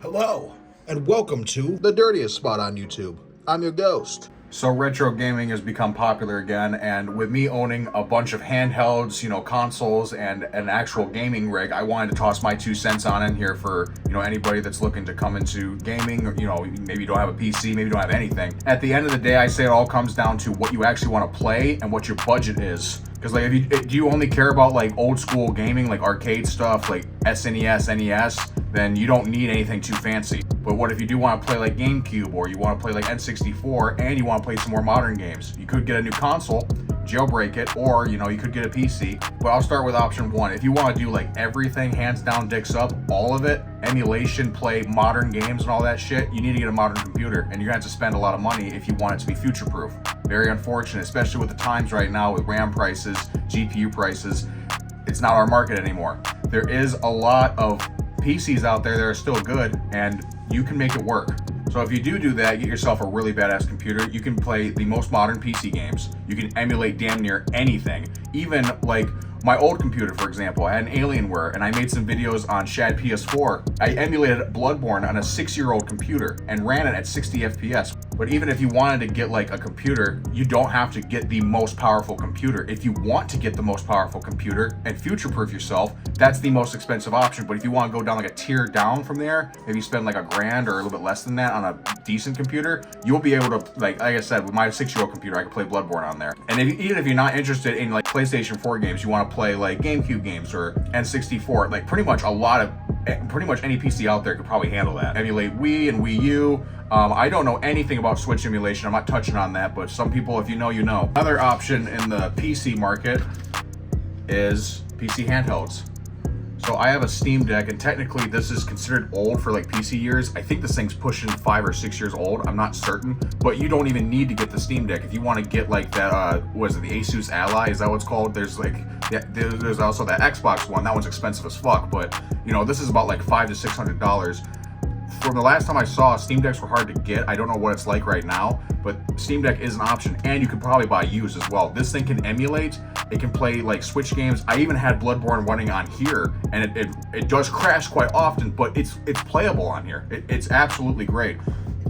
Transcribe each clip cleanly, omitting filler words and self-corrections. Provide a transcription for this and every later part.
Hello, and welcome to the dirtiest spot on YouTube. I'm your ghost. So retro gaming has become popular again, and with me owning a bunch of handhelds, consoles, and an actual gaming rig, I wanted to toss my 2 cents on in here for, anybody that's looking to come into gaming, or, maybe you don't have a PC, maybe you don't have anything. At the end of the day, I say it all comes down to what you actually want to play and what your budget is. Because do you only care about like old school gaming, like arcade stuff, like SNES, NES, then you don't need anything too fancy. But what if you do want to play like GameCube, or you want to play like N64, and you want to play some more modern games? You could get a new console, jailbreak it, or you could get a PC. But I'll start with option 1. If you want to do like everything, hands down, dicks up, all of it, emulation, play modern games and all that shit, you need to get a modern computer, and you're gonna have to spend a lot of money if you want it to be future proof. Very unfortunate, especially with the times right now with RAM prices, GPU prices. It's not our market anymore. There is a lot of PCs out there that are still good, and you can make it work. So if you do that, get yourself a really badass computer. You can play the most modern PC games. You can emulate damn near anything. Even like my old computer, for example, I had an Alienware, and I made some videos on Shad PS4. I emulated Bloodborne on a 6-year-old computer and ran it at 60 FPS. But even if you wanted to get like a computer, you don't have to get the most powerful computer. If you want to get the most powerful computer and future-proof yourself, that's the most expensive option. But if you want to go down like a tier down from there, maybe spend like $1,000 or a little bit less than that on a decent computer, you'll be able to, like I said, with my 6-year-old computer, I can play Bloodborne on there. And even if you're not interested in like PlayStation 4 games, you want to play like GameCube games or N64, like pretty much any PC out there could probably handle that. Emulate Wii and Wii U. I don't know anything about Switch emulation. I'm not touching on that, but some people, if you know, you know. Another option in the PC market is PC handhelds. So I have a Steam Deck, and technically this is considered old for like PC years. I think this thing's pushing 5 or 6 years old. I'm not certain, but you don't even need to get the Steam Deck. If you want to get like that, what is it, the Asus Ally? Is that what it's called? There's like, yeah, there's also that Xbox one. That one's expensive as fuck, but this is about like $500 to $600. From the last time I saw, Steam Decks were hard to get. I don't know what it's like right now, but Steam Deck is an option, and you can probably buy used as well. This thing can emulate. It can play like Switch games. I even had Bloodborne running on here, and it does crash quite often, but it's playable on here. It's absolutely great.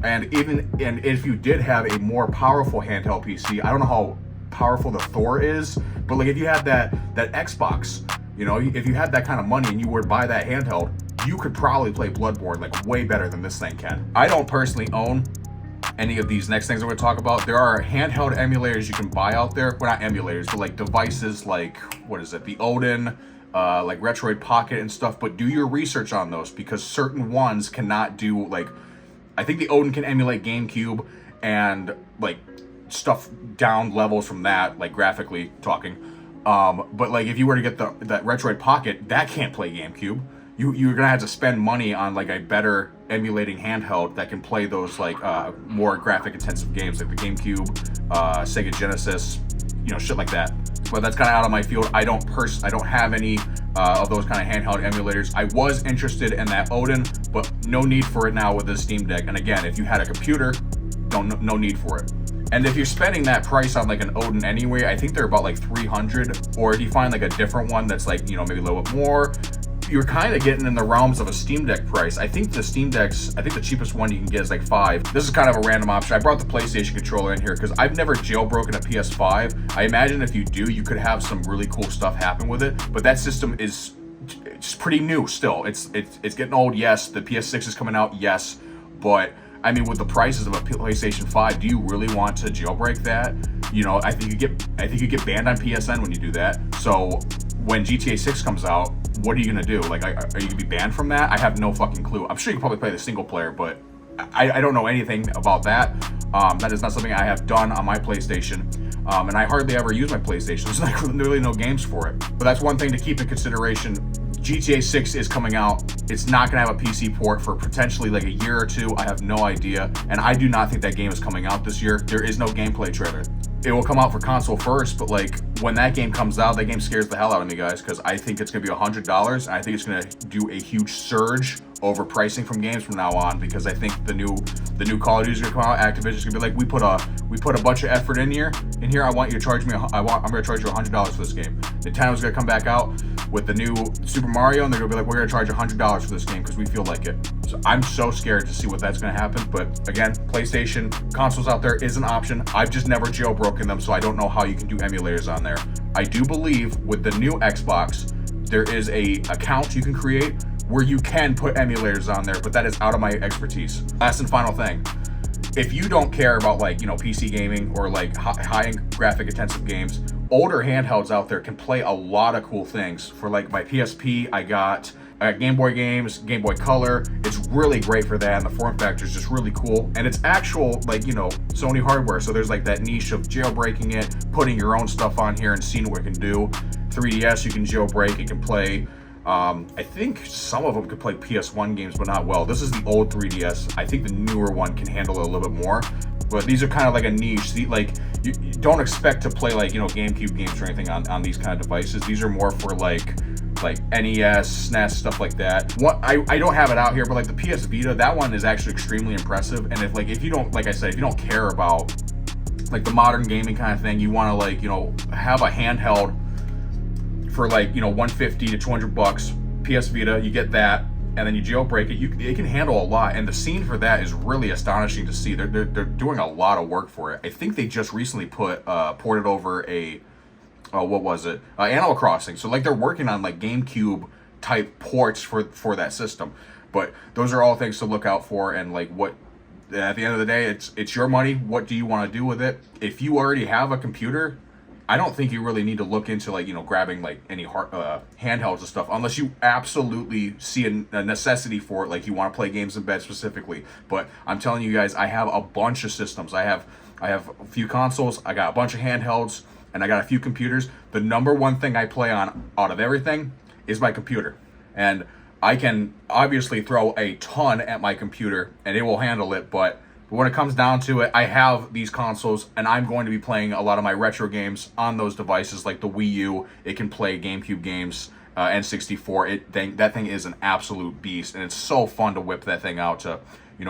And if you did have a more powerful handheld PC, I don't know how powerful the Thor is, but like if you had that Xbox, if you had that kind of money and you were to buy that handheld, you could probably play Bloodborne like way better than this thing can. I don't personally own any of these next things I'm going to talk about. There are handheld emulators you can buy out there. Well, not emulators, but like devices like, what is it, the Odin, like Retroid Pocket and stuff. But do your research on those, because certain ones cannot do, like, I think the Odin can emulate GameCube and like stuff down levels from that, like graphically talking. But like if you were to get that Retroid Pocket, that can't play GameCube. You're gonna have to spend money on like a better emulating handheld that can play those like more graphic intensive games like the GameCube, Sega Genesis, shit like that. But that's kind of out of my field. I don't have any of those kind of handheld emulators. I was interested in that Odin, but no need for it now with the Steam Deck. And again, if you had a computer, no need for it. And if you're spending that price on like an Odin anyway, I think they're about like $300. Or if you find like a different one that's like, maybe a little bit more, you're kind of getting in the realms of a Steam Deck price. I think the cheapest one you can get is like $5. This is kind of a random option. I brought the PlayStation controller in here because I've never jailbroken a PS5. I imagine if you do, you could have some really cool stuff happen with it. But that system is it's pretty new still. It's getting old, yes. The PS6 is coming out, yes. But I mean, with the prices of a PlayStation 5, do you really want to jailbreak that? I think you get banned on PSN when you do that. So when GTA 6 comes out, what are you gonna do? Like, are you gonna be banned from that? I have no fucking clue. I'm sure you can probably play the single player, but I don't know anything about that. That is not something I have done on my PlayStation. And I hardly ever use my PlayStation. There's like literally no games for it. But that's one thing to keep in consideration. GTA 6 is coming out. It's not gonna have a PC port for potentially like a year or two. I have no idea. And I do not think that game is coming out this year. There is no gameplay trailer. It will come out for console first, but like when that game comes out, that game scares the hell out of me, guys, because I think it's gonna be $100, and I think it's gonna do a huge surge over pricing from games from now on, because I think the new Call of Duty is gonna come out. Activision's gonna be like, we put a bunch of effort in here. I want you to charge me. I'm gonna charge you $100 for this game. Nintendo's gonna come back out. with the new Super Mario, and they're gonna be like, we're gonna charge $100 for this game because we feel like it. So I'm so scared to see what that's gonna happen. But again, PlayStation consoles out there is an option. I've just never jailbroken them, so I don't know how you can do emulators on there. I do believe with the new Xbox, there is a account you can create where you can put emulators on there, but that is out of my expertise. Last and final thing. If you don't care about like, PC gaming or like high graphic intensive games, older handhelds out there can play a lot of cool things. For like my PSP, I got Game Boy games, Game Boy Color. It's really great for that, and the form factor is just really cool. And it's actual like, Sony hardware. So there's like that niche of jailbreaking it, putting your own stuff on here and seeing what it can do. 3DS, you can jailbreak, it can play. I think some of them could play PS1 games, but not well. This is the old 3DS. I think the newer one can handle it a little bit more. But these are kind of like a niche. Like you don't expect to play like GameCube games or anything on these kind of devices. These are more for like NES, SNES, stuff like that. What I don't have it out here, but like the PS Vita, that one is actually extremely impressive. And if you don't, like I said, if you don't care about like the modern gaming kind of thing, you want to like have a handheld for like $150 to $200. PS Vita, you get that, and then you jailbreak it. It can handle a lot, and the scene for that is really astonishing to see. They're doing a lot of work for it. I think they just recently ported over Animal Crossing. So like they're working on like GameCube type ports for that system. But those are all things to look out for, and like what. At the end of the day, it's your money. What do you want to do with it? If you already have a computer, I don't think you really need to look into like grabbing like any handhelds and stuff unless you absolutely see a necessity for it, like you want to play games in bed specifically. But I'm telling you guys, I have a bunch of systems. I have a few consoles, I got a bunch of handhelds, and I got a few computers. The number one thing I play on out of everything is my computer, and I can obviously throw a ton at my computer and it will handle it, but when it comes down to it, I have these consoles, and I'm going to be playing a lot of my retro games on those devices, like the Wii U. It can play GameCube games, N64. That thing is an absolute beast, and it's so fun to whip that thing out to,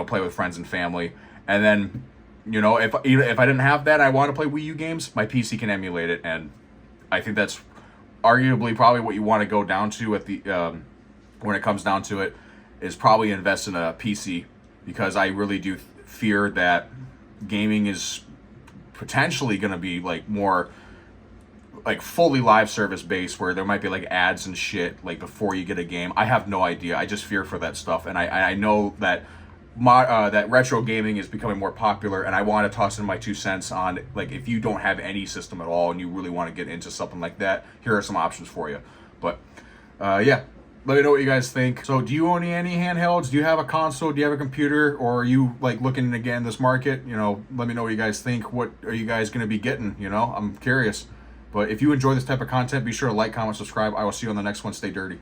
play with friends and family. And then, if I didn't have that, I want to play Wii U games, my PC can emulate it, and I think that's arguably probably what you want to go down to at the when it comes down to it, is probably invest in a PC, because I really do fear that gaming is potentially going to be like more like fully live service based, where there might be like ads and shit like before you get a game. I have no idea. I just fear for that stuff, and I know that that retro gaming is becoming more popular, and I want to toss in my 2 cents on like, if you don't have any system at all and you really want to get into something like that, here are some options for you. But yeah, let me know what you guys think. So do you own any handhelds? Do you have a console? Do you have a computer? Or are you like looking to get in this market? Let me know what you guys think. What are you guys going to be getting? I'm curious. But if you enjoy this type of content, be sure to like, comment, subscribe. I will see you on the next one. Stay dirty.